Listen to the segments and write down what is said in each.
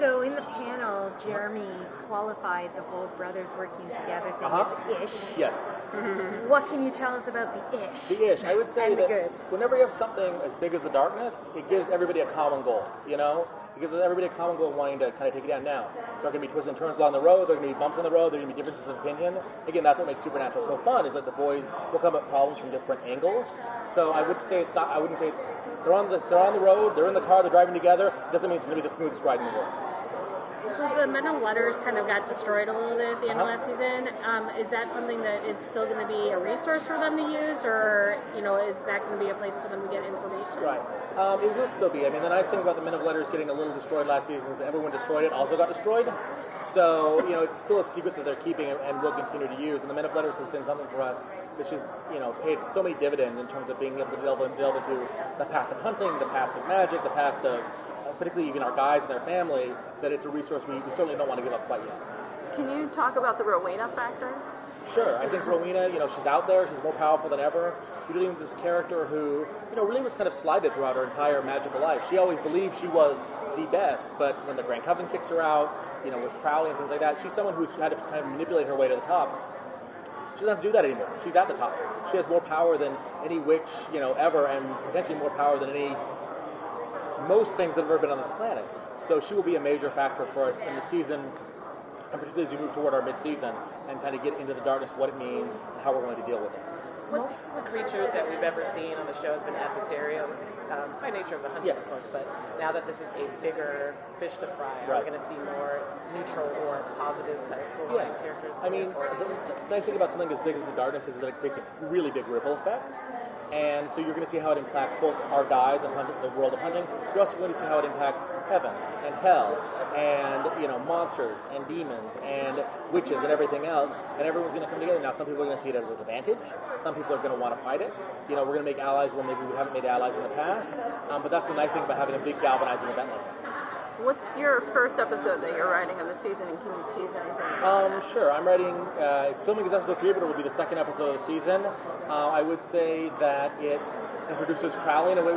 So in the panel, Jeremy qualified the whole brothers working together thing as ish. Yes. What can you tell us about the ish? The ish. I would say and that whenever you have something as big as the darkness, it gives everybody a common goal, you know? It gives everybody a common goal of wanting to kind of take it down. Now, there are going to be twists and turns along the road, there are going to be bumps in the road, there are going to be differences of opinion. Again, that's what makes Supernatural so fun, is that the boys will come at problems from different angles. So I wouldn't say it's they're on the road, they're in the car, they're driving together. It doesn't mean it's going to be the smoothest ride in the world. So the Men of Letters kind of got destroyed a little bit at the end of last season. Is that something that is still going to be a resource for them to use, or is that going to be a place for them to get information? Right. It will still be. I mean, the nice thing about the Men of Letters getting a little destroyed last season is that everyone destroyed it also got destroyed. So it's still a secret that they're keeping and will continue to use. And the Men of Letters has been something for us which has paid so many dividends in terms of being able to delve into the past of hunting, the past of magic, the past of particularly even our guys and their family, that it's a resource we certainly don't want to give up quite yet. Can you talk about the Rowena factor? Sure. I think Rowena, she's out there, she's more powerful than ever. You're dealing with this character who, really was kind of slighted throughout her entire magical life. She always believed she was the best, but when the Grand Coven kicks her out, with Crowley and things like that, she's someone who's had to kind of manipulate her way to the top. She doesn't have to do that anymore. She's at the top. She has more power than any witch, ever, and potentially more power than most things that have ever been on this planet. So she will be a major factor for us in the season, and particularly as we move toward our mid-season and kind of get into the darkness, what it means, and how we're going to deal with it. Most of the creatures that we've ever seen on the show has been adversarial, by nature of the hunting, yes. Of course, but now that this is a bigger fish to fry, are we going to see more neutral or positive type polarized characters? I mean, the nice thing about something as big as the darkness is that it creates a really big ripple effect. And so you're going to see how it impacts both our guys and the world of hunting. You're also going to see how it impacts heaven and hell and monsters and demons and witches and everything else. And everyone's going to come together. Now, some people are going to see it as an advantage. Some people are going to want to fight it. We're going to make allies where maybe we haven't made allies in the past. But that's the nice thing about having a big galvanizing event like that. What's your first episode that you're writing of the season, and can you tease anything? Sure. I'm writing, it's filming as episode 3, but it will be the second episode of the season. I would say that it introduces Crowley in a way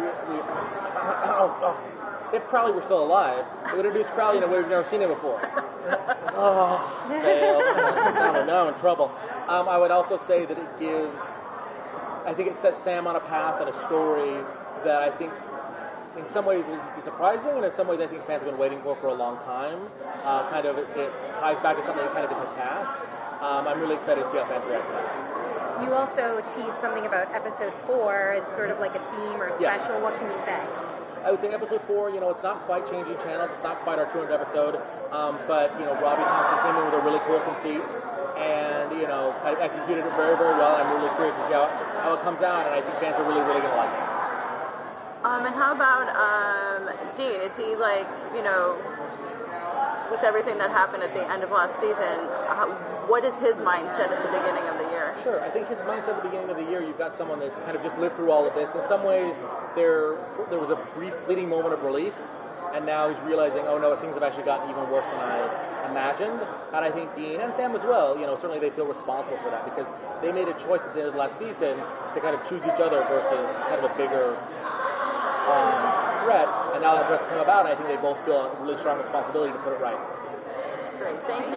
if Crowley were still alive, it would introduce Crowley in a way we've never seen him before. Failed. Now I'm in trouble. I would also say that I think it sets Sam on a path and a story that I think in some ways will be surprising, and in some ways I think fans have been waiting for a long time. It ties back to something kind of in his past. I'm really excited to see how fans react to that. You also teased something about episode 4 as sort of like a theme or a special. Yes. What can you say? I would say episode 4, it's not quite changing channels. It's not quite our 200th episode. But, Robbie Thompson came in with a really cool conceit and, kind of executed it very, very well. I'm really curious to see how it comes out, and I think fans are really, really going to like it. And how about Dean? Is he with everything that happened at the end of last season, what is his mindset at the beginning of the year? Sure. I think his mindset at the beginning of the year, you've got someone that's kind of just lived through all of this. In some ways, there was a brief fleeting moment of relief, and now he's realizing, oh no, things have actually gotten even worse than I imagined. And I think Dean and Sam as well, certainly they feel responsible for that because they made a choice at the end of last season to kind of choose each other versus kind of a bigger threat, and now that threat's come about, and I think they both feel a really strong responsibility to put it right. Great, thank you.